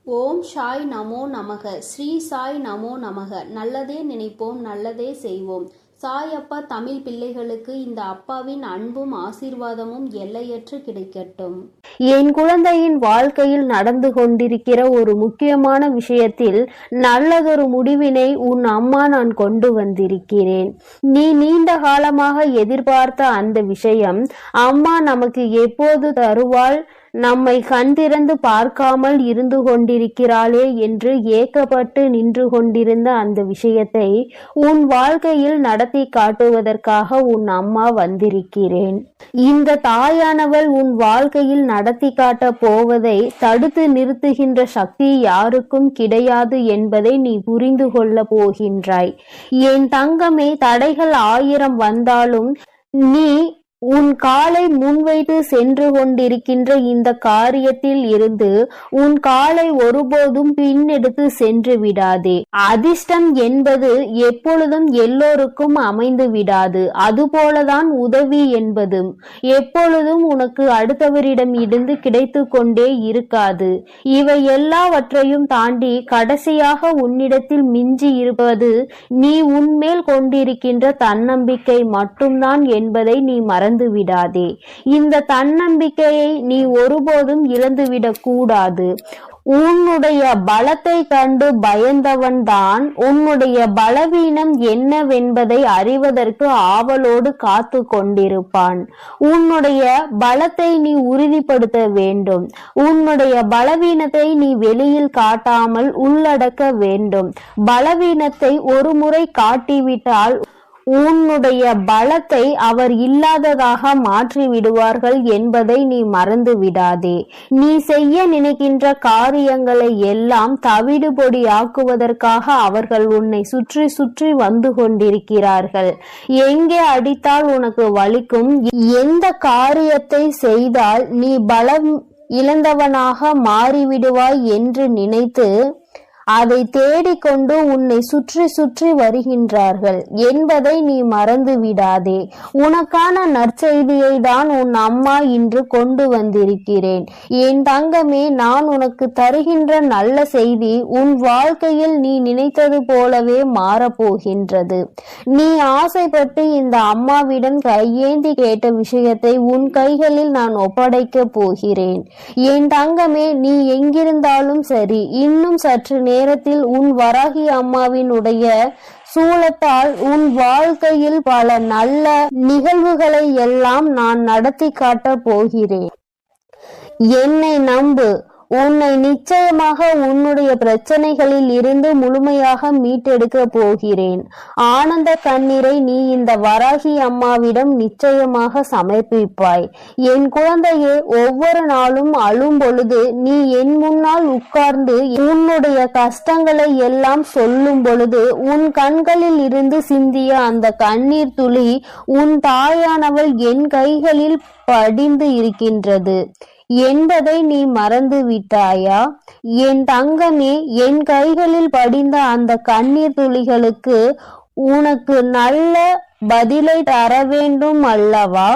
ஓம் சாய் நமோ நமக. ஸ்ரீ சாய் நமோ நமக. நல்லதே நினைப்போம், நல்லதே செய்வோம். சாய் அப்பா தமிழ் பிள்ளைகளுக்கு இந்த அப்பாவின் அன்பும் ஆசீர்வாதமும் எல்லையற்று கிடைக்கட்டும். என் குழந்தையின் வாழ்க்கையில் நடந்து கொண்டிருக்கிற ஒரு முக்கியமான விஷயத்தில் நல்லதொரு முடிவினை உன் அம்மா நான் கொண்டு வந்திருக்கிறேன். நீ நீண்ட காலமாக எதிர்பார்த்த அந்த விஷயம் அம்மா நமக்கு எப்போது தருவாள், நம்மை கண் திறந்து பார்க்காமல் இருந்து கொண்டிருக்கிறாளே என்று ஏக்கப்பட்டு நின்று கொண்டிருந்த அந்த விஷயத்தை உன் வாழ்க்கையில் நடத்தி காட்டுவதற்காக உன் அம்மா வந்திருக்கிறேன். இந்த தாயானவள் உன் வாழ்க்கையில் நடத்தி காட்ட போவதை தடுத்து நிறுத்துகின்ற சக்தி யாருக்கும் கிடையாது என்பதை நீ புரிந்து கொள்ள போகின்றாய். என் தங்கமே, தடைகள் 1000 வந்தாலும் நீ உன் காலை முன்வைத்து சென்று கொண்டிருக்கின்ற இந்த காரியத்தில் இருந்து உன் காலை ஒருபோதும் பின்னெடுத்து சென்று விடாதே. அதிர்ஷ்டம் என்பது எப்பொழுதும் எல்லோருக்கும் அமைந்து விடாது. அதுபோலதான் உதவி என்பதும் எப்பொழுதும் உனக்கு அடுத்தவரிடம் இருந்து கிடைத்து கொண்டே இருக்காது. இவை எல்லாவற்றையும் தாண்டி கடைசியாக உன்னிடத்தில் மிஞ்சி இருப்பது நீ உன்மேல் கொண்டிருக்கின்ற தன்னம்பிக்கை மட்டும்தான் என்பதை நீ மறந்து விடாதே. இந்த தன்னம்பிக்கையை நீ ஒருபோதும் இழந்துவிடக் கூடாது. உன்னுடைய பலத்தை கண்டு பயந்தவன் தான் உன்னுடைய பலவீனம் என்னவென்பதை அறிவதற்கு ஆவலோடு காத்து கொண்டிருப்பான். உன்னுடைய பலத்தை நீ உறுதிப்படுத்த வேண்டும். உன்னுடைய பலவீனத்தை நீ வெளியில் காட்டாமல் உள்ளடக்க வேண்டும். பலவீனத்தை ஒரு முறை காட்டிவிட்டால் உன்னுடைய பலத்தை அவர் இல்லாததாக மாற்றி விடுவார்கள் என்பதை நீ மறந்து விடாதே. நீ செய்ய நினைக்கின்ற காரியங்களை எல்லாம் தவிடுபொடி ஆக்குவதற்காக அவர்கள் உன்னை சுற்றி சுற்றி வந்து கொண்டிருக்கிறார்கள். எங்கே அடித்தால் உனக்கு வலிக்கும், எந்த காரியத்தை செய்தால் நீ பலம் இழந்தவனாக மாறிவிடுவாய் என்று நினைத்து அதை தேடிக்கொண்டு உன்னை சுற்றி சுற்றி வருகின்றார்கள் என்பதை நீ மறந்து விடாதே. உனக்கான நற்செய்தியை தான் உன் அம்மா இன்று கொண்டு வந்திருக்கிறேன். என் தங்கமே, நான் உனக்கு தருகின்ற நல்ல செய்தி உன் வாழ்க்கையில் நீ நினைத்தது போலவே மாறப்போகின்றது. நீ ஆசைப்பட்டு இந்த அம்மாவிடம் கையேந்தி கேட்ட விஷயத்தை உன் கைகளில் நான் ஒப்படைக்க போகிறேன். என் தங்கமே, நீ எங்கிருந்தாலும் சரி, இன்னும் சற்று நேரத்தில் உன் வராகி அம்மாவினுடைய சூலத்தால் உன் வாழ்க்கையில் பல நல்ல நிகழ்வுகளை எல்லாம் நான் நடத்தி காட்ட போகிறேன். என்னை நம்பு. உன்னை நிச்சயமாக உன்னுடைய பிரச்சனைகளில் இருந்து முழுமையாக மீட்டெடுக்க போகிறேன். ஆனந்த கண்ணீரை நீ இந்த வராகி அம்மாவிடம் நிச்சயமாக சமர்ப்பிப்பாய். என் குழந்தையே, ஒவ்வொரு நாளும் அழும் பொழுது நீ என் முன்னால் உட்கார்ந்து உன்னுடைய கஷ்டங்களை எல்லாம் சொல்லும் பொழுது உன் கண்களில் இருந்து சிந்திய அந்த கண்ணீர் துளி உன் தாயானவள் என் கைகளில் படிந்து இருக்கின்றது என்பதை நீ மறந்து விட்டாயா? என் தங்கமே, என் கைகளில் படிந்த அந்த கண்ணீர் துளிகளுக்கு உனக்கு நல்ல பதிலை தர வேண்டும் அல்லவா?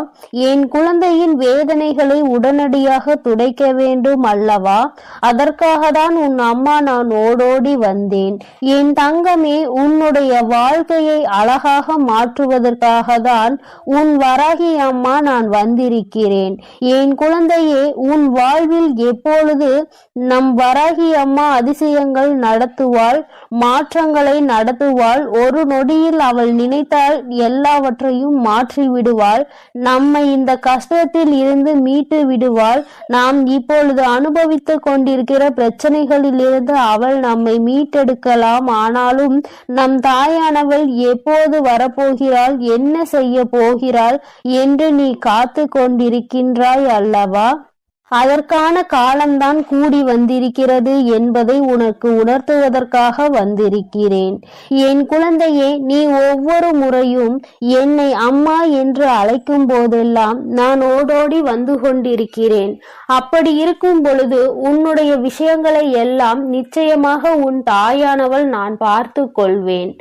என் குழந்தையின் வேதனைகளை உடனடியாக துடைக்க வேண்டும் அல்லவா? அதற்காக தான் உன் அம்மா நான் ஓடோடி வந்தேன். என் தங்கமே, உன்னுடைய வாழ்க்கையை அழகாக மாற்றுவதற்காக தான் உன் வராகி அம்மா நான் வந்திருக்கிறேன். என் குழந்தையே, உன் வாழ்வில் எப்பொழுது நம் வராகி அம்மா அதிசயங்கள் நடத்துவாள், மாற்றங்களை நடத்துவாள். ஒரு நொடியில் அவள் நினைத்தால் எல்லாவற்றையும் மாற்றி விடுவாள். நம்மை இந்த கஷ்டத்தில் இருந்து மீட்டு விடுவாள். நாம் இப்பொழுது அனுபவித்துக் கொண்டிருக்கிற பிரச்சனைகளில் இருந்து அவள் நம்மை மீட்டெடுக்கலாம். ஆனாலும் நம் தாயானவள் எப்போது வரப்போகிறாள், என்ன செய்ய போகிறாள் என்று நீ காத்து கொண்டிருக்கின்றாய் அல்லவா? அதற்கான காலம்தான் கூடி வந்திருக்கிறது என்பதை உனக்கு உணர்த்துவதற்காக வந்திருக்கிறேன். என் குழந்தையே, நீ ஒவ்வொரு முறையும் என்னை அம்மா என்று அழைக்கும் போதெல்லாம் நான் ஓடோடி வந்து கொண்டிருக்கிறேன். அப்படி இருக்கும் பொழுது உன்னுடைய விஷயங்களை எல்லாம் நிச்சயமாக உன் தாயானவள் நான் பார்த்து கொள்வேன்.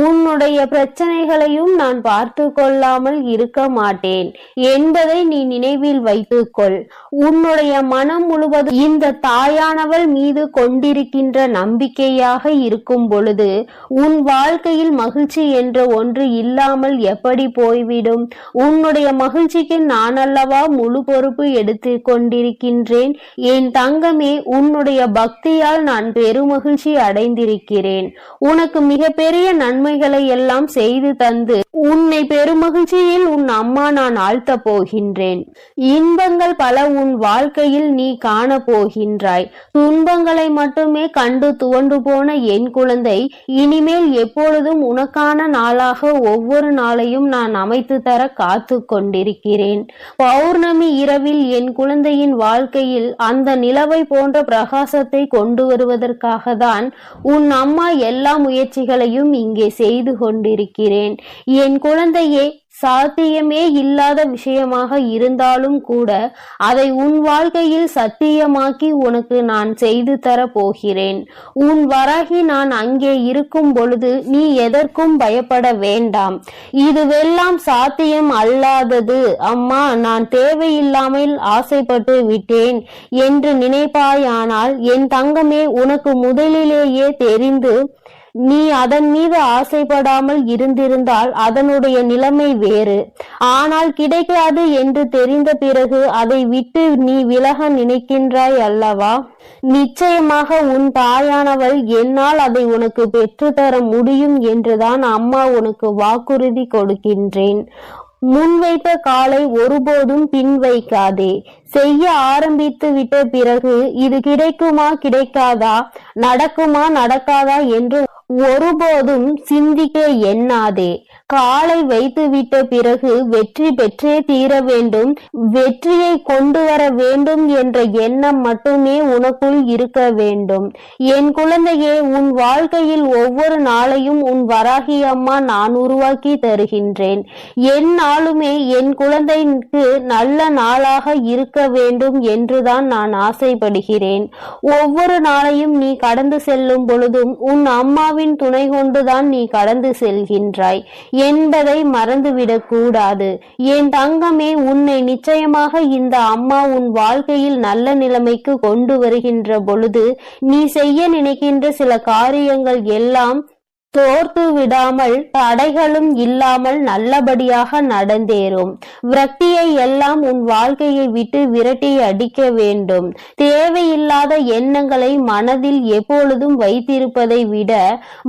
உன்னுடைய பிரச்சனைகளையும் நான் பார்த்து கொள்ளாமல் இருக்க மாட்டேன் என்பதை நீ நினைவில் வைத்துக்கொள். உன்னுடைய மனம் முழுவதும் இந்த தாயானவள் மீது கொண்டிருக்கின்ற நம்பிக்கையாக இருக்கும் பொழுது உன் வாழ்க்கையில் மகிழ்ச்சி என்ற ஒன்று இல்லாமல் எப்படி போய்விடும்? உன்னுடைய மகிழ்ச்சிக்கு நான் அல்லவா முழு பொறுப்பு எடுத்து கொண்டிருக்கின்றேன். என் தங்கமே, உன்னுடைய பக்தியால் நான் பெருமகிழ்ச்சி அடைந்திருக்கிறேன். உனக்கு மிகப்பெரிய நன்மைகளை எல்லாம் செய்து தந்து உன்னை பெருமகிழ்ச்சியில் உன் அம்மா நான் ஆழ்த்த போகின்றேன். இன்பங்கள் பல உன் வாழ்க்கையில் நீ காண போகின்றாய். துன்பங்களை மட்டுமே கண்டு துவண்டு போன என் குழந்தை, இனிமேல் எப்பொழுதும் உனக்கான நாளாக ஒவ்வொரு நாளையும் நான் அமைத்து தர காத்து கொண்டிருக்கிறேன். பௌர்ணமி இரவில் என் குழந்தையின் வாழ்க்கையில் அந்த நிலவை போன்ற பிரகாசத்தை கொண்டு வருவதற்காக தான் உன் அம்மா எல்லா முயற்சிகளையும் இங்கே செய்து கொண்டிருக்கிறேன். என் குழந்தையே, சாத்தியமே இல்லாத விஷயமாக இருந்தாலும் கூட அதை உன் வாழ்க்கையில் சத்தியமாக்கி உனக்கு நான் செய்து தர போகிறேன். உன் வராகி நான் அங்கே இருக்கும் பொழுது நீ எதற்கும் பயப்பட வேண்டாம். இதுவெல்லாம் சாத்தியம் அல்லாதது அம்மா, நான் தேவையில்லாமல் ஆசைப்பட்டு விட்டேன் என்று நினைப்பாயானால் என் தங்கமே, உனக்கு முதலிலேயே தெரிந்து நீ அதன் மீது ஆசைப்படாமல் இருந்திருந்தால் அதனுடைய நிலைமை வேறு. ஆனால் கிடைக்காது என்று தெரிந்த பிறகு அதை விட்டு நீ விலக நினைக்கின்றாய் அல்லவா? நிச்சயமாக உன் தாயானவள் என்னால் அதை உனக்கு பெற்றுத்தர முடியும் என்றுதான் அம்மா உனக்கு வாக்குறுதி கொடுக்கின்றேன். முன்வைத்த காலை ஒருபோதும் பின் வைக்காதே. செய்ய ஆரம்பித்து விட்ட பிறகு இது கிடைக்குமா கிடைக்காதா, நடக்குமா நடக்காதா என்று ஒருபோதும் சிந்திக்க எண்ணாதே. காலை வைத்துவிட்ட பிறகு வெற்றி பெற்றே தீர வேண்டும், வெற்றியை கொண்டு வர வேண்டும் என்ற எண்ணம் மட்டுமே உனக்குள் இருக்க வேண்டும். என் குழந்தையே, உன் வாழ்க்கையில் ஒவ்வொரு நாளையும் உன் வராகி அம்மா நான் உருவாக்கி தருகின்றேன். எந்நாளுமே என் குழந்தைக்கு நல்ல நாளாக இருக்க வேண்டும் என்றுதான் நான் ஆசைப்படுகிறேன். ஒவ்வொரு நாளையும் நீ கடந்து செல்லும் பொழுதும் உன் அம்மாவின் துணை கொண்டுதான் நீ கடந்து செல்கின்றாய் என்பதை மறந்துவிடக் கூடாது. என் தங்கமே, உன்னை நிச்சயமாக இந்த அம்மா உன் வாழ்க்கையில் நல்ல நிலைமைக்கு கொண்டு வருகின்ற பொழுது நீ செய்ய நினைக்கின்ற சில காரியங்கள் எல்லாம் தோர்த்து விடாமல் தடைகளும் இல்லாமல் நல்லபடியாக நடந்தேறும். விரக்தியை எல்லாம் உன் வாழ்க்கையை விட்டு விரட்டி அடிக்க வேண்டும். தேவையில்லாத எண்ணங்களை மனதில் எப்பொழுதும் வைத்திருப்பதை விட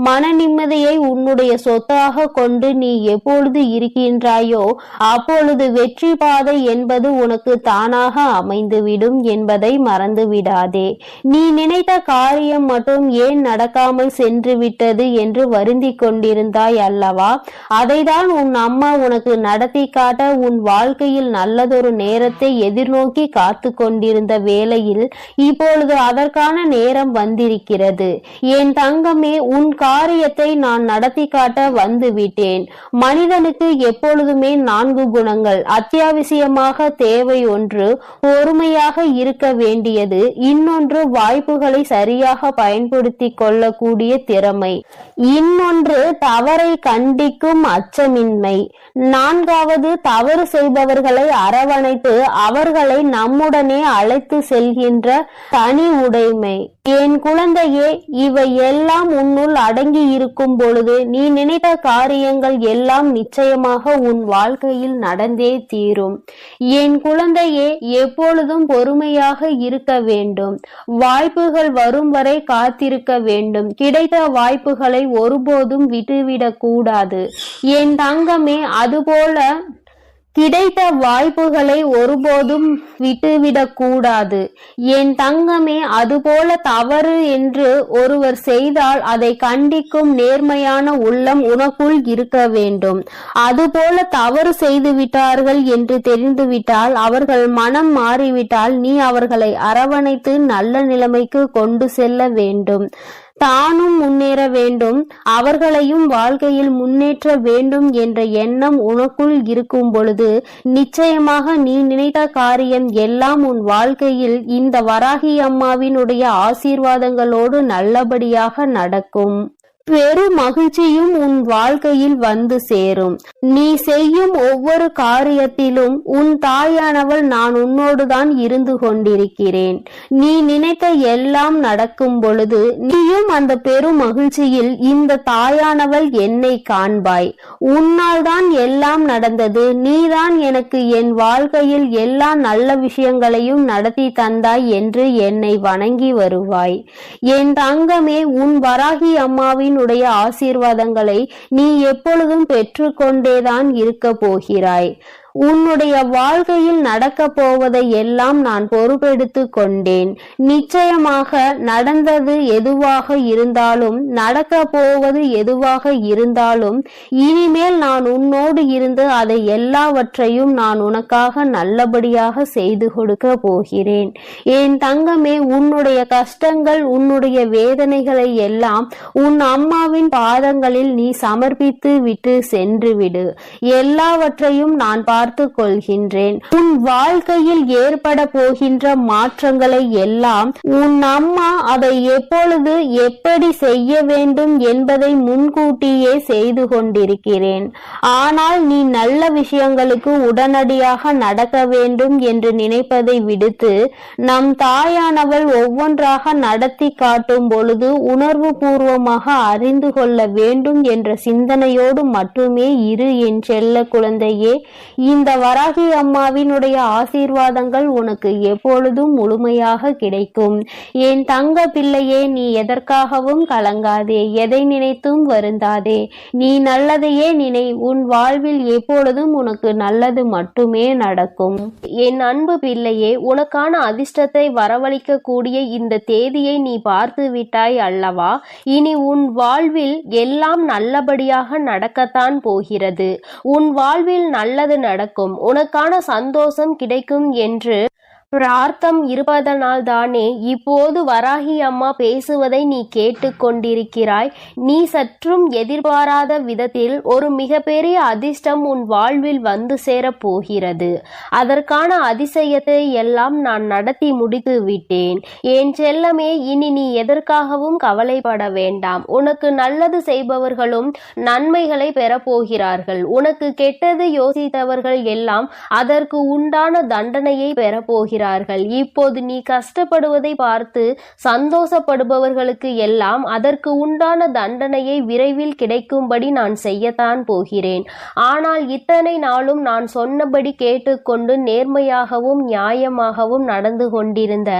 மன நிம்மதியை உன்னுடைய சொத்தாக கொண்டு நீ எப்பொழுது இருக்கின்றாயோ அப்பொழுது வெற்றி பாதை என்பது உனக்கு தானாக அமைந்துவிடும் என்பதை மறந்து விடாதே. நீ நினைத்த காரியம் மட்டும் ஏன் நடக்காமல் சென்று விட்டது என்று வருந்தி கொண்டிருந்தாய் அல்லவா? அதைதான் உன் அம்மா உனக்கு நடத்தி காட்ட உன் வாழ்க்கையில் நல்லதொரு நேரத்தை எதிர்நோக்கி காத்து கொண்டிருந்த வேளையில் இப்பொழுது அதற்கான நேரம் வந்திருக்கிறது. என் தங்கமே, உன் காரியத்தை நான் நடத்தி காட்ட வந்துவிட்டேன். மனிதனுக்கு எப்பொழுதுமே 4 குணங்கள் அத்தியாவசியமாக தேவை. ஒன்று பொறுமையாக இருக்க வேண்டியது, இன்னொன்று வாய்ப்புகளை சரியாக பயன்படுத்தி கொள்ளக்கூடிய திறமை, இன்னொன்று தவறை கண்டிக்கும் அச்சமின்மை, 4வது தவறு செய்பவர்களை அரவணைத்து அவர்களை நம்முடனே அழைத்து செல்கின்ற தனி உடைமை. என் குழந்தையே, இவை எல்லாம் உன்னுள் அடங்கி இருக்கும் பொழுது நீ நினைத்த காரியங்கள் எல்லாம் நிச்சயமாக உன் வாழ்க்கையில் நடந்தே தீரும். என் குழந்தையே, எப்பொழுதும் பொறுமையாக இருக்க வேண்டும். வாய்ப்புகள் வரும் வரை காத்திருக்க வேண்டும். கிடைத்த வாய்ப்புகளை ஒருபோதும் விட்டுவிடக் கூடாது. என் தங்கமே, அதுபோல கிடைத்த வாய்ப்புகளை ஒருபோதும் விட்டுவிடக் கூடாது. என் தங்கமே, அதுபோல தவறு என்று ஒருவர் செய்தால் அதை கண்டிக்கும் நேர்மையான உள்ளம் உனக்குள் இருக்க வேண்டும். அதுபோல தவறு செய்து விட்டார்கள் என்று தெரிந்துவிட்டால், அவர்கள் மனம் மாறிவிட்டால் நீ அவர்களை அரவணைத்து நல்ல நிலைமைக்கு கொண்டு செல்ல வேண்டும். தானும் முன்னேற வேண்டும், அவர்களையும் வாழ்க்கையில் முன்னேற்ற வேண்டும் என்ற எண்ணம் உனக்குள் இருக்கும் பொழுது நிச்சயமாக நீ நினைத்த காரியம் எல்லாம் உன் வாழ்க்கையில் இந்த வராகி அம்மாவினுடைய ஆசீர்வாதங்களோடு நல்லபடியாக நடக்கும். பெரும் மகிழ்ச்சியும் உன் வாழ்க்கையில் வந்து சேரும். நீ செய்யும் ஒவ்வொரு காரியத்திலும் உன் தாயானவள் நான் உன்னோடுதான் இருந்து கொண்டிருக்கிறேன். நீ நினைத்த எல்லாம் நடக்கும் பொழுது நீயும் அந்த பெரும் மகிழ்ச்சியில் இந்த தாயானவள் என்னை காண்பாய். உன்னால் தான் எல்லாம் நடந்தது, நீதான் எனக்கு என் வாழ்க்கையில் எல்லா நல்ல விஷயங்களையும் நடத்தி தந்தாய் என்று என்னை வணங்கி வருவாய். என் தங்கமே, உன் வராகி அம்மாவின் உடைய ஆசீர்வாதங்களை நீ எப்பொழுதும் பெற்றுக்கொண்டேதான் இருக்க போகிறாய். உன்னுடைய வாழ்க்கையில் நடக்க போவதை எல்லாம் நான் பொறுப்பெடுத்து கொண்டேன். நிச்சயமாக நடந்தது எதுவாக இருந்தாலும் நடக்க போவது எதுவாக இருந்தாலும் இனிமேல் நான் உன்னோடு இருந்து அதை எல்லாவற்றையும் நான் உனக்காக நல்லபடியாக செய்து கொடுக்க போகிறேன். என் தங்கமே, உன்னுடைய கஷ்டங்கள் உன்னுடைய வேதனைகளை எல்லாம் உன் அம்மாவின் பாதங்களில் நீ சமர்ப்பித்து விட்டு சென்று விடு. எல்லாவற்றையும் நான் பார்த்து கொள்கின்றேன். உன் வாழ்க்கையில் ஏற்பட போகின்ற மாற்றங்களை எல்லாம் உன் அம்மா அதை எப்பொழுது எப்படி செய்ய வேண்டும் என்பதை முன்கூட்டியே செய்து கொண்டிருக்கிறேன். ஆனால் நீ நல்ல விஷயங்களுக்கு உடனடியாக நடக்க வேண்டும் என்று நினைப்பதை விடுத்து நம் தாயானவள் ஒவ்வொன்றாக நடத்தி காட்டும் பொழுது உணர்வு பூர்வமாக அறிந்து கொள்ள வேண்டும் என்ற சிந்தனையோடு மட்டுமே இரு என் செல்ல குழந்தையே. இந்த வராகி அம்மாவினுடைய ஆசீர்வாதங்கள் உனக்கு எப்பொழுதும் முழுமையாக கிடைக்கும். என் தங்க பிள்ளையே, நீ எதற்காகவும் கலங்காதே, எதை நினைத்தும் வருந்தாதே. நீ நல்லதையே நினை. உன் வாழ்வில் எப்பொழுதும் உனக்கு நல்லது மட்டுமே நடக்கும். என் அன்பு பிள்ளையே, உனக்கான அதிர்ஷ்டத்தை வரவழைக்க கூடிய இந்த தேதியை நீ பார்த்து விட்டாய் அல்லவா? இனி உன் வாழ்வில் எல்லாம் நல்லபடியாக நடக்கத்தான் போகிறது. உன் வாழ்வில் நல்லது நடக்கும், உனக்கான சந்தோஷம் கிடைக்கும் என்று பிரார்த்தம் இருப்பதனால் தானே இப்போது வராகி அம்மா பேசுவதை நீ கேட்டு கொண்டிருக்கிறாய். நீ சற்றும் எதிர்பாராத விதத்தில் ஒரு மிகப்பெரிய அதிர்ஷ்டம் உன் வாழ்வில் வந்து சேரப் போகிறது. அதற்கான அதிசயத்தை எல்லாம் நான் நடத்தி முடித்து விட்டேன். என் செல்லமே, இனி நீ எதற்காகவும் கவலைப்பட வேண்டாம். உனக்கு நல்லது செய்பவர்களும் நன்மைகளை பெறப்போகிறார்கள். உனக்கு கெட்டது யோசித்தவர்கள் எல்லாம் அதற்கு உண்டான தண்டனையை பெறப்போகிறார்கள். இப்போது நீ கஷ்டப்படுவதை பார்த்து சந்தோஷப்படுபவர்களுக்கு எல்லாம் அதற்கு உண்டான தண்டனையை விரைவில் கிடைக்கும்படி நான் செய்யத்தான் போகிறேன். ஆனால் இத்தனை நாளும் நான் சொன்னபடி கேட்டுக்கொண்டு நேர்மையாகவும் நியாயமாகவும் நடந்து கொண்டிருந்த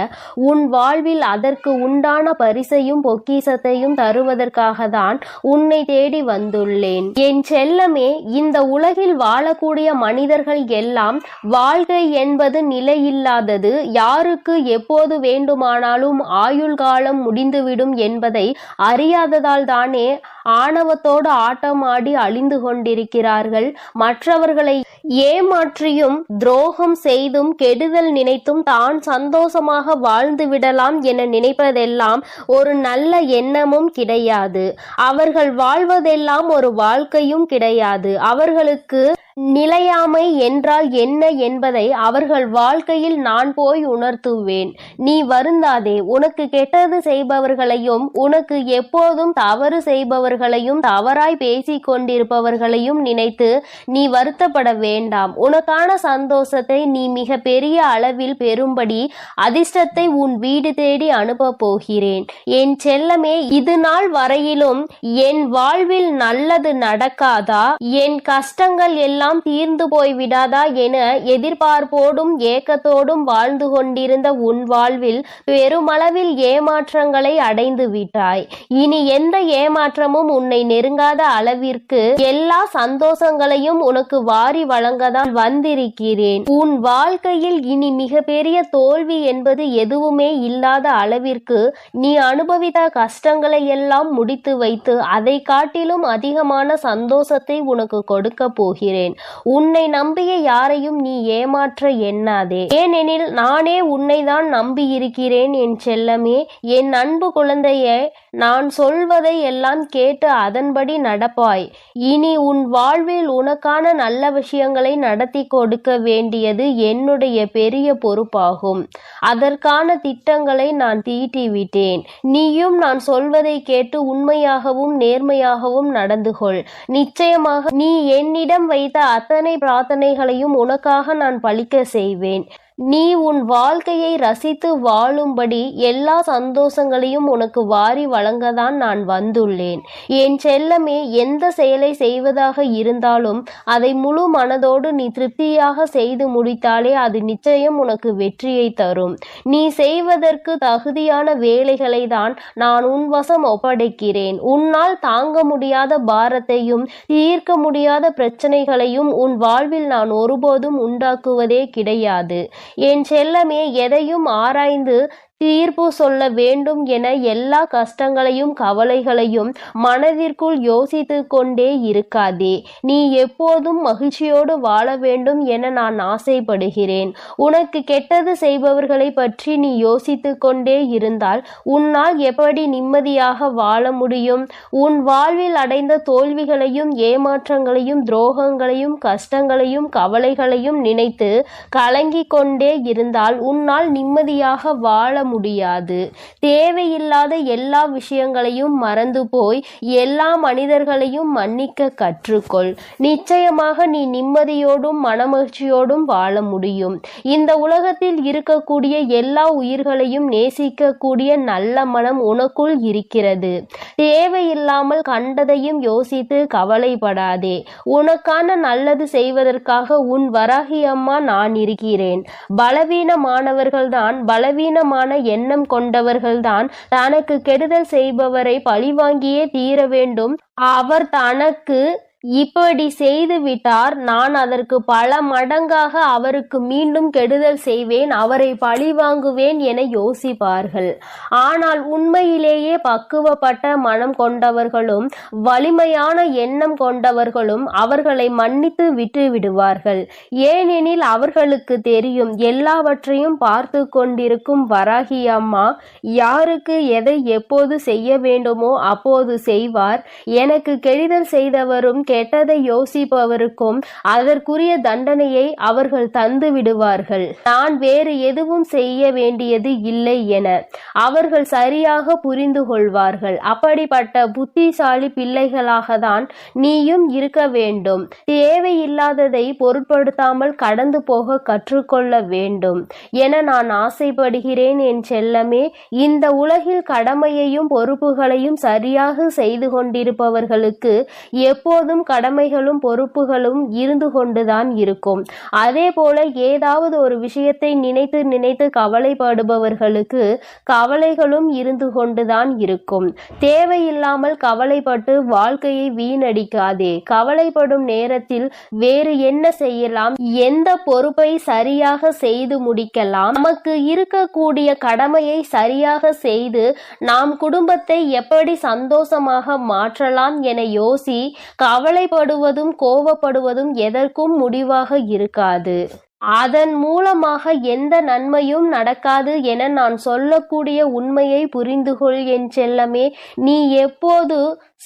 உன் வாழ்வில் அதற்கு உண்டான பரிசையும் பொக்கிஷத்தையும் தருவதற்காக தான் உன்னை தேடி வந்துள்ளேன். என் செல்லமே, இந்த உலகில் வாழக்கூடிய மனிதர்கள் எல்லாம் வாழ்க்கை என்பது நிலையில்லாத, யாருக்கு எப்போது வேண்டுமானாலும் ஆயுள் காலம் முடிந்துவிடும் என்பதை அறியாததால் தானே ஆணவத்தோடு ஆட்டமாடி அழிந்து கொண்டிருக்கிறார்கள். மற்றவர்களை ஏமாற்றியும் துரோகம் செய்தும் கெடுதல் நினைத்தும் தான் சந்தோஷமாக வாழ்ந்து விடலாம் என நினைப்பதெல்லாம் ஒரு நல்ல எண்ணமும் கிடையாது. அவர்கள் வாழ்வதெல்லாம் ஒரு வாழ்க்கையும் கிடையாது. அவர்களுக்கு நிலையாமை என்றால் என்ன என்பதை அவர்கள் வாழ்க்கையில் நான் போய் உணர்த்துவேன். நீ வருந்தாதே. உனக்கு கெட்டது செய்பவர்களையும் உனக்கு எப்போதும் தவறு செய்பவர்களையும் தவறாய் பேசிக் கொண்டிருப்பவர்களையும் நினைத்து நீ வருத்தப்பட வேண்டாம். உனக்கான சந்தோஷத்தை நீ மிக பெரிய அளவில் பெறும்படி அதிர்ஷ்டத்தை உன் வீடு தேடி அனுப்ப போகிறேன். என் செல்லமே, இது நாள் வரையிலும் என் வாழ்வில் நல்லது நடக்காதா, என் கஷ்டங்கள் எல்லாம் தீர்ந்து போய் விடாதா என எதிர்பார்ப்போடும் ஏக்கத்தோடும் வாழ்ந்து கொண்டிருந்த உன் வாழ்வில் பெருமளவில் ஏமாற்றங்களை அடைந்து விட்டாய். இனி எந்த ஏமாற்றமும் உன்னை நெருங்காத அளவிற்கு எல்லா சந்தோஷங்களையும் உனக்கு வாரி வழங்கதான் வந்திருக்கிறேன். உன் வாழ்க்கையில் இனி மிகப்பெரிய தோல்வி என்பது எதுவுமே இல்லாத அளவிற்கு நீ அனுபவித்த கஷ்டங்களை எல்லாம் முடித்து வைத்து அதை காட்டிலும் அதிகமான சந்தோஷத்தை உனக்கு கொடுக்க போகிறேன். உன்னை நம்பிய யாரையும் நீ ஏமாற்ற எண்ணாதே. ஏனெனில் நானே உன்னை தான் நம்பியிருக்கிறேன் என் செல்லமே. என் அன்பு குழந்தையே, நான் சொல்வதை எல்லாம் கேட்டு அதன்படி நடப்பாய். இனி உன் வாழ்வில் உனக்கான நல்ல விஷயங்களை நடத்தி கொடுக்க வேண்டியது என்னுடைய பெரிய பொறுப்பாகும். அதற்கான திட்டங்களை நான் தீட்டிவிட்டேன். நீயும் நான் சொல்வதை கேட்டு உண்மையாகவும் நேர்மையாகவும் நடந்து கொள். நிச்சயமாக நீ என்னிடம் வைத்த அத்தனை பிரார்த்தனைகளையும் உனக்காக நான் பலிக்க செய்வேன். நீ உன் வாழ்க்கையை ரசித்து வாழும்படி எல்லா சந்தோஷங்களையும் உனக்கு வாரி வழங்கத்தான் நான் வந்துள்ளேன். என் செல்லமே, எந்த செயலை செய்வதாக இருந்தாலும் அதை முழு மனதோடு நீ திருப்தியாக செய்து முடித்தாலே அது நிச்சயம் உனக்கு வெற்றியை தரும். நீ செய்வதற்கு தகுதியான வேலைகளை தான் நான் உன் வசம் ஒப்படைக்கிறேன். உன்னால் தாங்க முடியாத பாரத்தையும் தீர்க்க முடியாத பிரச்சனைகளையும் உன் வாழ்வில் நான் ஒருபோதும் உண்டாக்குவதே கிடையாது. என் செல்லமே, எதையும் ஆராய்ந்து தீர்ப்பு சொல்ல வேண்டும் என எல்லா கஷ்டங்களையும் கவலைகளையும் மனதிற்குள் யோசித்து கொண்டே இருக்காதே. நீ எப்போதும் மகிழ்ச்சியோடு வாழ வேண்டும் என நான் ஆசைப்படுகிறேன். உனக்கு கெட்டது செய்பவர்களை பற்றி நீ யோசித்து கொண்டே இருந்தால் உன்னால் எப்படி நிம்மதியாக வாழ முடியும்? உன் வாழ்வில் அடைந்த தோல்விகளையும் ஏமாற்றங்களையும் துரோகங்களையும் கஷ்டங்களையும் கவலைகளையும் நினைத்து கலங்கிக் கொண்டே இருந்தால் உன்னால் நிம்மதியாக வாழ முடியாது. தேவையில்லாத எல்லா விஷயங்களையும் மறந்து போய் எல்லா மனிதர்களையும் மன்னிக்க கற்றுக்கொள். நிச்சயமாக நீ நிம்மதியோடும் மனமகிழ்ச்சியோடும் வாழ முடியும். இந்த உலகத்தில் இருக்கக்கூடிய எல்லா உயிர்களையும் நேசிக்கக்கூடிய நல்ல மனம் உனக்குள் இருக்கிறது. தேவையில்லாமல் கண்டதையும் யோசித்து கவலைப்படாதே. உனக்கான நல்லது செய்வதற்காக உன் வராகி அம்மா நான் இருக்கிறேன். பலவீனமானவர்கள்தான், பலவீனமான எண்ணம் கொண்டவர்கள்தான் தனக்கு கெடுதல் செய்பவரை பழிவாங்கியே தீர வேண்டும். அவர் தனக்கு இப்படி செய்து விட்டார், நான் அதற்கு பல மடங்காக அவருக்கு மீண்டும் கெடுதல் செய்வேன், அவரை பழி வாங்குவேன் என யோசிப்பார்கள். ஆனால் உண்மையிலேயே பக்குவப்பட்ட மனம் கொண்டவர்களும் வலிமையான எண்ணம் கொண்டவர்களும் அவர்களை மன்னித்து விட்டு விடுவார்கள். ஏனெனில் அவர்களுக்கு தெரியும், எல்லாவற்றையும் பார்த்து கொண்டிருக்கும் வராகி அம்மா யாருக்கு எதை எப்போது செய்ய வேண்டுமோ அப்போது செய்வார். எனக்கு கெடுதல் செய்தவரும் கெட்டதை யோசிப்பவருக்கும் அதற்குரிய தண்டனையை அவர்கள் தந்து விடுவார்கள். நான் வேறு எதுவும் செய்ய வேண்டியது இல்லை என அவர்கள் சரியாக புரிந்து கொள்வார்கள். அப்படிப்பட்ட புத்திசாலி பிள்ளைகளாக தான் நீயும் இருக்க வேண்டும். தேவையில்லாததை பொருட்படுத்தாமல் கடந்து போக கற்றுக்கொள்ள வேண்டும் என நான் ஆசைப்படுகிறேன் என் செல்லமே. இந்த உலகில் கடமையையும் பொறுப்புகளையும் சரியாக செய்து கொண்டிருப்பவர்களுக்கு எப்போதும் கடமைகளும் பொறுப்புகளும் இருந்து கொண்டுதான் இருக்கும். அதே போல ஏதாவது ஒரு விஷயத்தை நினைத்து நினைத்து கவலைப்படுபவர்களுக்கு கவலைகளும் இருந்து கொண்டுதான் இருக்கும். தேவையில்லாமல் கவலைப்பட்டு வாழ்க்கையை வீணடிக்காதே. கவலைப்படும் நேரத்தில் வேறு என்ன செய்யலாம், எந்த பொறுப்பை சரியாக செய்து முடிக்கலாம், நமக்கு இருக்கக்கூடிய கடமையை சரியாக செய்து நாம் குடும்பத்தை எப்படி சந்தோஷமாக மாற்றலாம் என யோசி. கவலைப்படுவதும் கோபப்படுவதும் எதற்கும் முடிவாக இருக்காது. அதன் மூலமாக எந்த நன்மையும் நடக்காது என நான் சொல்லக்கூடிய உண்மையை புரிந்து கொள் என் செல்லமே. நீ எப்போது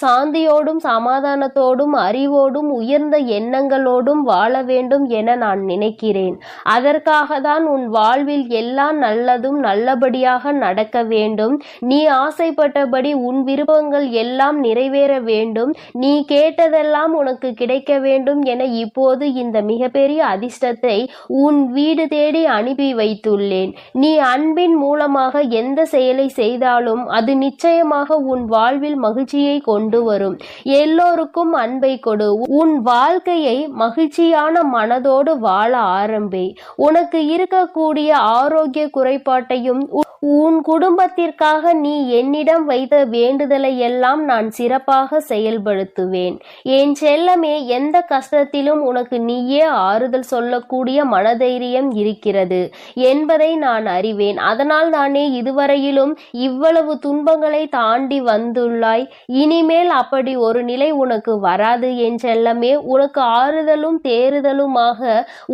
சாந்தியோடும் சமாதானத்தோடும் அறிவோடும் உயர்ந்த எண்ணங்களோடும் வாழ வேண்டும் என நான் நினைக்கிறேன். அதற்காக தான் உன் வாழ்வில் எல்லா நல்லதும் நல்லபடியாக நடக்க வேண்டும். நீ ஆசைப்பட்டபடி உன் விருப்பங்கள் எல்லாம் நிறைவேற வேண்டும். நீ கேட்டதெல்லாம் உனக்கு கிடைக்க வேண்டும் என இப்போது இந்த மிகப்பெரிய அதிர்ஷ்டத்தை உன் வீடு தேடி அனுப்பி வைத்துள்ளேன். நீ அன்பின் மூலமாக எந்த செயலை செய்தாலும் அது நிச்சயமாக உன் வாழ்வில் மகிழ்ச்சியை கொண்டு வரும். எல்லோருக்கும் அன்பை கொடு. உன் வாழ்க்கையை மகிழ்ச்சியான மனதோடு வாழ ஆரம்பி. உனக்கு இருக்கக்கூடிய ஆரோக்கிய குறைபாட்டையும் உன் குடும்பத்திற்காக நீ என்னிடம் வைத்த வேண்டுதலை எல்லாம் நான் சிறப்பாக செயல்படுத்துவேன். என் செல்லமே, எந்த கஷ்டத்திலும் உனக்கு நீயே ஆறுதல் சொல்லக்கூடிய மனதைரியம் இருக்கிறது என்பதை நான் அறிவேன். அதனால் தானே இதுவரையிலும் இவ்வளவு துன்பங்களை தாண்டி வந்துள்ளாய். இனிமேல் அப்படி ஒரு நிலை உனக்கு வராது என் செல்லமே. உனக்கு ஆறுதலும் தேறுதலுமாக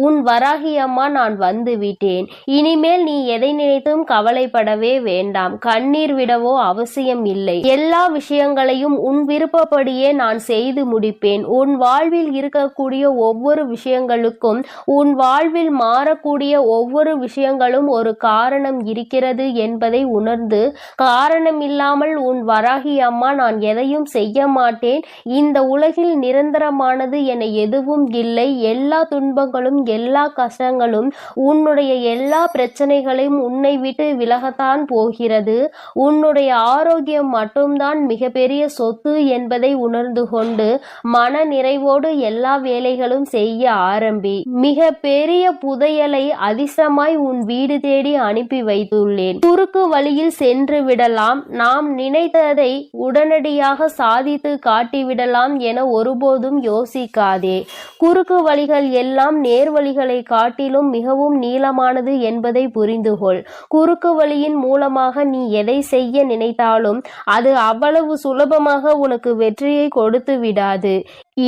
உன் வராகி அம்மா நான் வந்து விட்டேன். இனிமேல் நீ எதை நினைத்தும் கவலைப்படவே வேண்டாம். கண்ணீர் விடவோ அவசியம் இல்லை. எல்லா விஷயங்களையும் உன் விருப்பப்படியே நான் செய்து முடிப்பேன். உன் வாழ்வில் இருக்கக்கூடிய ஒவ்வொரு விஷயங்களுக்கும், உன் வாழ்வில் மாறக்கூடிய ஒவ்வொரு விஷயங்களும் ஒரு காரணம் இருக்கிறது என்பதை உணர்ந்து, காரணம் இல்லாமல் உன் வராகி அம்மா நான் எதையும் செய்ய மாட்டேன். இந்த உலகில் நிரந்தரமானது என எதுவும் இல்லை. எல்லா துன்பங்களும் எல்லா கஷ்டங்களும் உன்னுடைய எல்லா பிரச்சனைகளையும் உன்னை விட்டு விலகத்தான் போகிறது. உன்னுடைய ஆரோக்கியம் மட்டும்தான் மிகப்பெரிய சொத்து என்பதை உணர்ந்து கொண்டு மன நிறைவோடு எல்லா வேலைகளும் செய்ய ஆரம்பி. மிக பெரிய புதையலை அதிர்ஷ்டமாய் உன் வீடு தேடி அனுப்பி வைத்துள்ளேன். குறுக்கு வழியில் சென்று விடலாம், நாம் நினைத்ததை உடனடியாக சாதித்து காட்டிவிடலாம் என ஒருபோதும் யோசிக்காதே. குறுக்கு வழிகள் எல்லாம் நேர்வழிகளை காட்டிலும் மிகவும் நீளமானது என்பதை புரிந்துகொள். குறுக்கு வழியின் மூலமாக நீ எதை செய்ய நினைத்தாலும் அது அவ்வளவு சுலபமாக உனக்கு வெற்றியை கொடுத்து விடாது.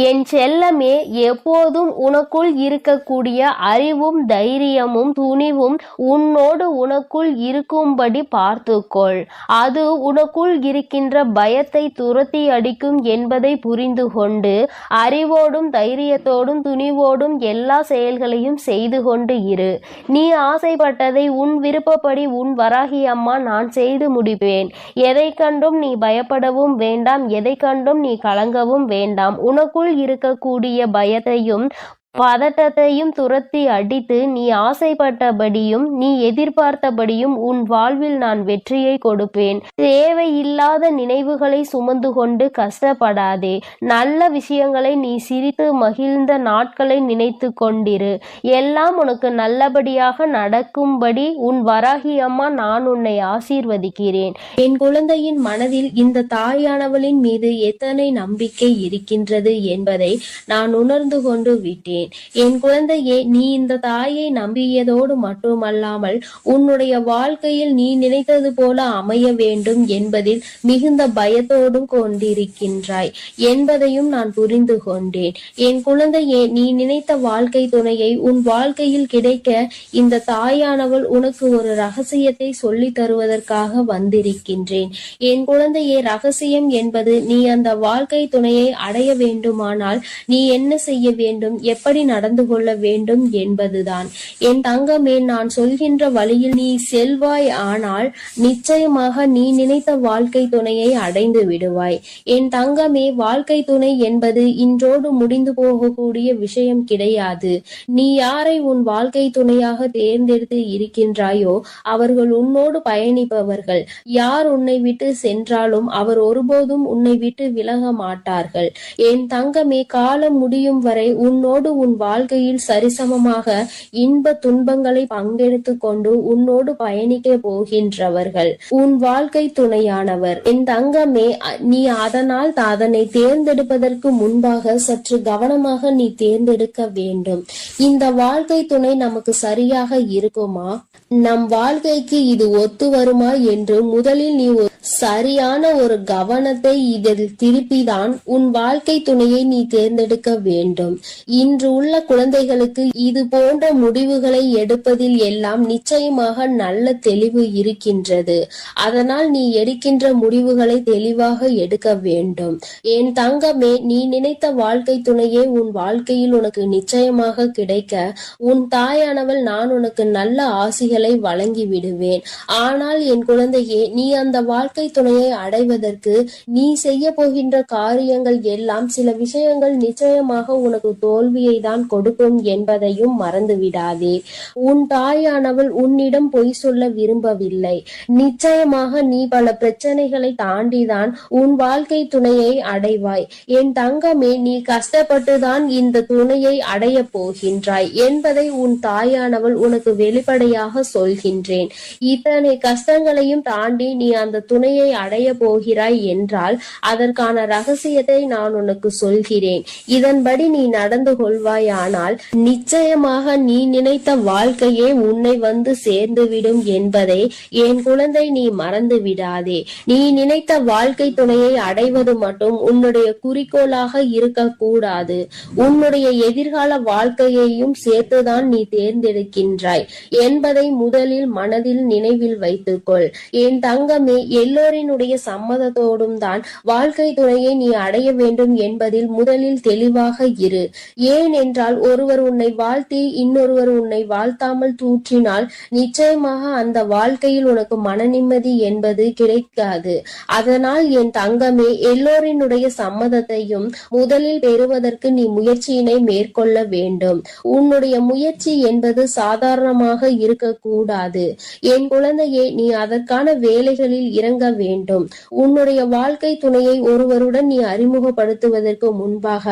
என் செல்லமே, எப்போதும் உனக்குள் இருக்கக்கூடிய அறிவும் தைரியமும் துணிவும் உன்னோடு உனக்குள் இருக்கும்படி பார்த்துக்கொள். அது உனக்குள் இருக்கின்ற பயத்தை துரத்தி அடிக்கும் என்பதை புரிந்து கொண்டு அறிவோடும் தைரியத்தோடும் துணிவோடும் எல்லா செயல்களையும் செய்து கொண்டு இரு. நீ ஆசைப்பட்டதை உன் விருப்பப்படி உன் வராகி அம்மா நான் செய்து முடிப்பேன். எதை கண்டும் நீ பயப்படவும் வேண்டாம், எதை கண்டும் நீ கலங்கவும் வேண்டாம். உனக்குள் இருக்கக்கூடிய பயத்தையும் பதட்டத்தையும் துரத்தி அடித்து நீ ஆசைப்பட்டபடியும் நீ எதிர்பார்த்தபடியும் உன் வாழ்வில் நான் வெற்றியை கொடுப்பேன். தேவையில்லாத நினைவுகளை சுமந்து கொண்டு கஷ்டப்படாதே. நல்ல விஷயங்களை நீ சிரித்து மகிழ்ந்த நாட்களை நினைத்து கொண்டிரு. எல்லாம் உனக்கு நல்லபடியாக நடக்கும்படி உன் வராகி அம்மா நான் உன்னை ஆசீர்வதிக்கிறேன். என் குழந்தையின் மனதில் இந்த தாயானவளின் மீது எத்தனை நம்பிக்கை இருக்கின்றது என்பதை நான் உணர்ந்து கொண்டு விட்டேன். என் குழந்தையே, நீ இந்த தாயை நம்பியதோடு மட்டுமல்லாமல் உன்னுடைய வாழ்க்கையில் நீ நினைத்தது போல அமைய வேண்டும் என்பதில் மிகுந்த பயத்தோடும் கொண்டிருக்கின்றாய் என்பதையும் நான் புரிந்து கொண்டேன். என் குழந்தையே, நீ நினைத்த வாழ்க்கை துணையை உன் வாழ்க்கையில் கிடைக்க இந்த தாயானவள் உனக்கு ஒரு ரகசியத்தை சொல்லி தருவதற்காக வந்திருக்கின்றேன். என் குழந்தையே, ரகசியம் என்பது நீ அந்த வாழ்க்கை துணையை அடைய வேண்டுமானால் நீ என்ன செய்ய வேண்டும், எப்படி நடந்து கொள்ள வேண்டும் என்பதுதான். என் தங்கமே, நான் சொல்கின்ற வழியில் நீ செல்வாய், ஆனால் நிச்சயமாக நீ நினைத்த வாழ்க்கை துணையை அடைந்து விடுவாய். என் தங்கமே, வாழ்க்கை துணை என்பது இன்றோடு முடிந்து போகக்கூடிய விஷயம் கிடையாது. நீ யாரை உன் வாழ்க்கை துணையாக தேர்ந்தெடுத்து இருக்கின்றாயோ அவர்கள் உன்னோடு பயணிப்பவர்கள். யார் உன்னை விட்டு சென்றாலும் அவர் ஒருபோதும் உன்னை விட்டு விலக மாட்டார்கள். என் தங்கமே, காலம் முடியும் வரை உன்னோடு உன் வாழ்க்கையில் சரிசமமாக இன்ப துன்பங்களை பங்கெடுத்து கொண்டு உன்னோடு பயணிக்க போகின்றவர்கள் உன் வாழ்க்கை துணையானவர். என் தங்கமே, நீ அதனால் அதனை தேர்ந்தெடுப்பதற்கு முன்பாக சற்று கவனமாக நீ தேர்ந்தெடுக்க வேண்டும். இந்த வாழ்க்கை துணை நமக்கு சரியாக இருக்குமா, நம் வாழ்க்கைக்கு இது ஒத்து வருமா என்று முதலில் நீ சரியான ஒரு கவனத்தை இதில் திருப்பிதான் உன் வாழ்க்கை துணையை நீ தேர்ந்தெடுக்க வேண்டும். இன்று உள்ள குழந்தைகளுக்கு இது போன்ற முடிவுகளை எடுப்பதில் எல்லாம் நிச்சயமாக நல்ல தெளிவு இருக்கின்றது. அதனால் நீ எடுக்கின்ற முடிவுகளை தெளிவாக எடுக்க வேண்டும். என் தங்கமே, நீ நினைத்த வாழ்க்கை துணையே உன் வாழ்க்கையில் உனக்கு நிச்சயமாக கிடைக்க உன் தாயானவள் நான் உனக்கு நல்ல ஆசிகளை வழங்கி விடுவேன். ஆனால் என் குழந்தையே, நீ அந்த வாழ்க்கை துணையை அடைவதற்கு நீ செய்ய போகின்ற காரியங்கள் எல்லாம் சில விஷயங்கள் நிச்சயமாக உனக்கு தோல்வியை தான் கொடுக்கும் என்பதையும் மறந்துவிடாதே. உன் தாயானவள் உன்னிடம் பொய் சொல்ல விரும்பவில்லை. நிச்சயமாக நீ பல பிரச்சனைகளை தாண்டிதான் உன் வாழ்க்கை துணையை அடைவாய். என் தங்கமே, நீ கஷ்டப்பட்டுதான் இந்த துணையை அடைய போகின்றாய் என்பதை உன் தாயானவள் உனக்கு வெளிப்படையாக சொல்கின்றேன். இத்தனை கஷ்டங்களையும் தாண்டி நீ அந்த துணையை அடைய போகிறாய் என்றால் அதற்கான ரகசியத்தை நான் உனக்கு சொல்கிறேன். இதன்படி நீ நடந்து கொள்வாயானால் நிச்சயமாக நீ நினைத்த வாழ்க்கையே உன்னை வந்து சேர்ந்துவிடும் என்பதை என் குழந்தை நீ மறந்து விடாதே. நீ நினைத்த வாழ்க்கை துணையை அடைவது மட்டும் உன்னுடைய குறிக்கோளாக இருக்கக்கூடாது. உன்னுடைய எதிர்கால வாழ்க்கையையும் சேர்த்துதான் நீ தேர்ந்தெடுக்கின்றாய் என்பதை முதலில் மனதில் நினைவில் வைத்துக்கொள். என் தங்கமே, எல்லோரினுடைய சம்மதத்தோடும் தான் வாழ்க்கை துணையை நீ அடைய வேண்டும் என்பதில் முதலில் தெளிவாக இரு. ஏன் என்றால் ஒருவர் உன்னை வாழ்த்தி இன்னொருவர் உன்னை வாழ்த்தாமல் தூற்றினால் நிச்சயமாக அந்த வாழ்க்கையில் உனக்கு மன நிம்மதி என்பது கிடைக்காது. அதனால் என் தங்கமே, எல்லோரினுடைய சம்மதத்தையும் முதலில் பெறுவதற்கு நீ முயற்சியினை மேற்கொள்ள வேண்டும். உன்னுடைய முயற்சி என்பது சாதாரணமாக இருக்கக்கூடாது. என் குழந்தையே, நீ அதற்கான வேலைகளில் இறங்க வேண்டும். உன்னுடைய வாழ்க்கை துணையை ஒருவருடன் நீ அறிமுகப்படுத்துவதற்கு முன்பாக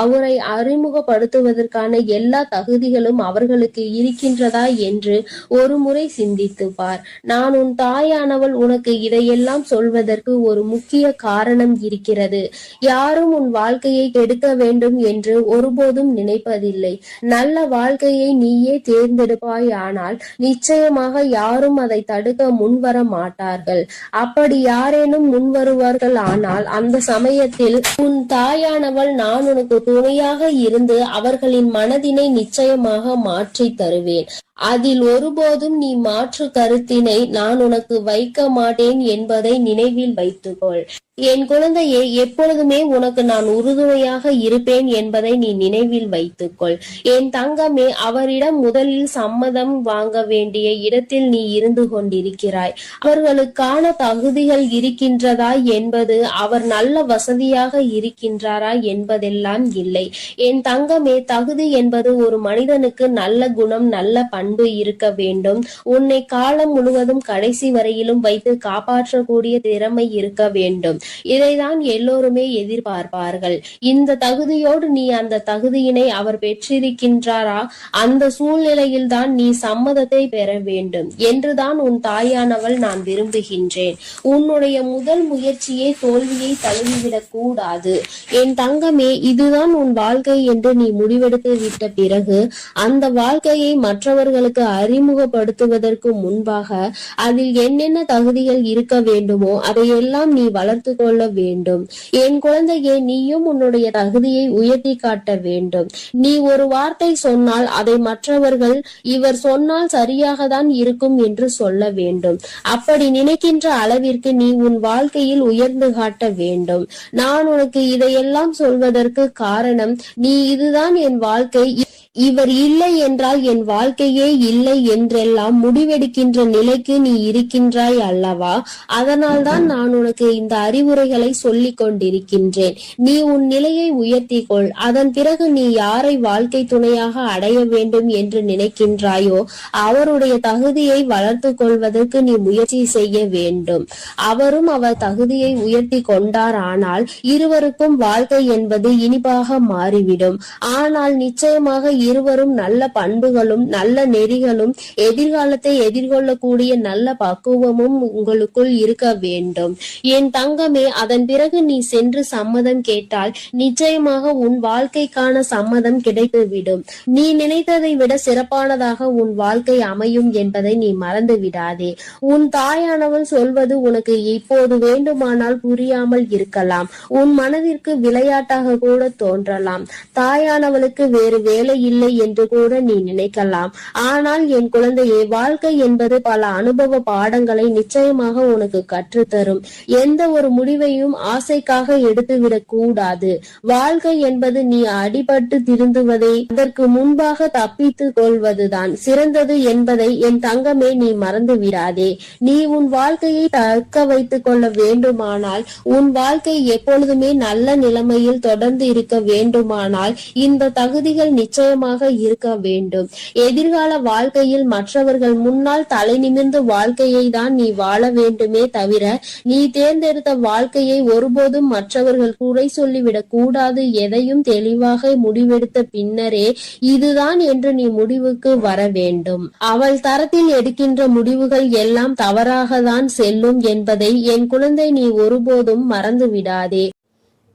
அவரை அறிமுகப்படுத்துவதற்கான எல்லா தகுதிகளும் அவர்களுக்கு இருக்கின்றதா என்று ஒரு முறை சிந்தித்து பார். நான் உன் தாயானவள் உனக்கு இதையெல்லாம் சொல்வதற்கு ஒரு முக்கிய காரணம் இருக்கிறது. யாரும் உன் வாழ்க்கையை கெடுக்க வேண்டும் என்று ஒருபோதும் நினைப்பதில்லை. நல்ல வாழ்க்கையை நீயே தேர்ந்தெடுப்பாயானால் நிச்சயமாக யாரும் அதை தடுக்க முன்வர மாட்டார்கள். அப்படி யாரேனும் முன்வருவார்கள் ஆனால் அந்த சமயத்தில் உன் தாயானவள் நான் உனக்கு துணையாக இருந்து அவர்களின் மனதினை நிச்சயமாக மாற்றி தருவேன். அதில் ஒருபோதும் நீ மாற்று கருத்தினை நான் உனக்கு வைக்க மாட்டேன் என்பதை நினைவில் வைத்துக்கொள். என் குழந்தையே, எப்பொழுதுமே உனக்கு நான் உறுதுணையாக இருப்பேன் என்பதை நீ நினைவில் வைத்துக்கொள். என் தங்கமே, அவரிடம் முதலில் சம்மதம் வாங்க வேண்டிய இடத்தில் நீ இருந்து கொண்டிருக்கிறாய். அவர்களுக்கான தகுதிகள் இருக்கின்றதா என்பது அவர் நல்ல வசதியாக இருக்கின்றாரா என்பதெல்லாம் இல்லை. என் தங்கமே, தகுதி என்பது ஒரு மனிதனுக்கு நல்ல குணம், நல்ல பண்பு இருக்க வேண்டும். உன்னை காலம் முழுவதும் கடைசி வரையிலும் வைத்து காப்பாற்றக்கூடிய திறமை இருக்க வேண்டும். இதைதான் எல்லோருமே எதிர்பார்ப்பார்கள். இந்த தகுதியோடு நீ அந்த தகுதியினை அவர் பெற்றிருக்கின்றாரா, அந்த சூழ்நிலையில் தான் நீ சம்மதத்தை பெற வேண்டும் என்றுதான் உன் தாயானவள் நான் விரும்புகின்றேன். உன்னுடைய முதல் முயற்சியே தோல்வியை தழுவிவிடக் கூடாது. என் தங்கமே, இதுதான் உன் வாழ்க்கை என்று நீ முடிவெடுத்து விட்ட பிறகு அந்த வாழ்க்கையை மற்றவர்களுக்கு அறிமுகப்படுத்துவதற்கு முன்பாக அதில் என்னென்ன தகுதிகள் இருக்க வேண்டுமோ அதையெல்லாம் நீ வளர்த்து கொள்ள வேண்டும். என் குழந்தையே, நீயும் உன்னுடைய தகுதியை உயர்த்தி காட்ட வேண்டும். நீ ஒரு வார்த்தை சொன்னால் அதை மற்றவர்கள் இவர் சொன்னால் சரியாக தான் இருக்கும் என்று சொல்ல வேண்டும். அப்படி நினைக்கின்ற அளவிற்கு நீ உன் வாழ்க்கையில் உயர்ந்து காட்ட வேண்டும். நான் உனக்கு இதையெல்லாம் சொல்வதற்கு காரணம், நீ இதுதான் என் வாழ்க்கை, இவர் இல்லை என்றால் என் வாழ்க்கையே இல்லை என்றெல்லாம் முடிவெடுக்கின்ற நிலைக்கு நீ இருக்கின்றாய் அல்லவா? அதனால்தான் நான் உனக்கு இந்த அறிவுரைகளை சொல்லிக் கொண்டிருக்கின்றேன். நீ உன் நிலையை உயர்த்திக்கொள். அதன் பிறகு நீ யாரை வாழ்க்கை துணையாக அடைய வேண்டும் என்று நினைக்கின்றாயோ அவருடைய தகுதியை வளர்த்து கொள்வதற்கு நீ முயற்சி செய்ய வேண்டும். அவரும் அவர் தகுதியை உயர்த்தி கொண்டார் ஆனால் இருவருக்கும் வாழ்க்கை என்பது இனிப்பாக மாறிவிடும். ஆனால் நிச்சயமாக இருவரும் நல்ல பண்புகளும் நல்ல நெறிகளும் எதிர்காலத்தை எதிர்கொள்ளக்கூடிய நல்ல பக்குவமும் உங்களுக்குள் இருக்க வேண்டும். என் தங்கமே, அதன் பிறகு நீ சென்று சம்மதம் கேட்டால் நிச்சயமாக உன் வாழ்க்கைக்கான சம்மதம் கிடைத்துவிடும். நீ நினைத்ததை விட சிறப்பானதாக உன் வாழ்க்கை அமையும் என்பதை நீ மறந்து விடாதே. உன் தாயானவள் சொல்வது உனக்கு இப்போது வேண்டுமானால் புரியாமல் இருக்கலாம். உன் மனதிற்கு விளையாட்டாக கூட தோன்றலாம். தாயானவளுக்கு வேறு வேலை தேவையில்லை என்று கூட நீ நினைக்கலாம். ஆனால் என் குழந்தையே, வாழ்க்கை என்பது பல அனுபவ பாடங்களை நிச்சயமாக உனக்கு கற்றுத்தரும். எந்த ஒரு முடிவையும் ஆசைக்காக எடுத்துவிடக் கூடாது. வாழ்க்கை என்பது நீ அடிபட்டு திருந்துவதை அதற்கு முன்பாக தப்பித்துக் கொள்வதுதான் சிறந்தது என்பதை என் தங்கமே நீ மறந்து விடாதே. நீ உன் வாழ்க்கையை தக்க வைத்துக் கொள்ள வேண்டுமானால், உன் வாழ்க்கை எப்பொழுதுமே நல்ல நிலைமையில் தொடர்ந்து இருக்க வேண்டுமானால் இந்த தகுதிகள் நிச்சயமாக இருக்க வேண்டும். எதிர்கால வாழ்க்கையில் மற்றவர்கள் முன்னால் தலை நிமிர்ந்து வாழ்க்கையை தான் நீ வாழ வேண்டுமே தவிர, நீ தேர்ந்தெடுத்த வாழ்க்கையை ஒருபோதும் மற்றவர்கள் குறை சொல்லிவிடக் கூடாது. எதையும் தெளிவாக முடிவெடுத்த பின்னரே இதுதான் என்று நீ முடிவுக்கு வர வேண்டும். அவள் தரத்தில் எடுக்கின்ற முடிவுகள் எல்லாம் தவறாக தான் செல்லும் என்பதை என் குழந்தை நீ ஒருபோதும் மறந்து விடாதே.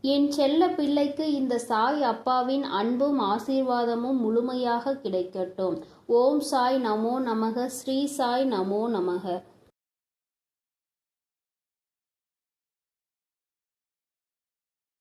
என் செல்ல பிள்ளைக்கு இந்த சாய் அப்பாவின் அன்பும் ஆசீர்வாதமும் முழுமையாக கிடைக்கட்டும். ஓம் சாய் நமோ நமக. ஸ்ரீ சாய் நமோ நமக.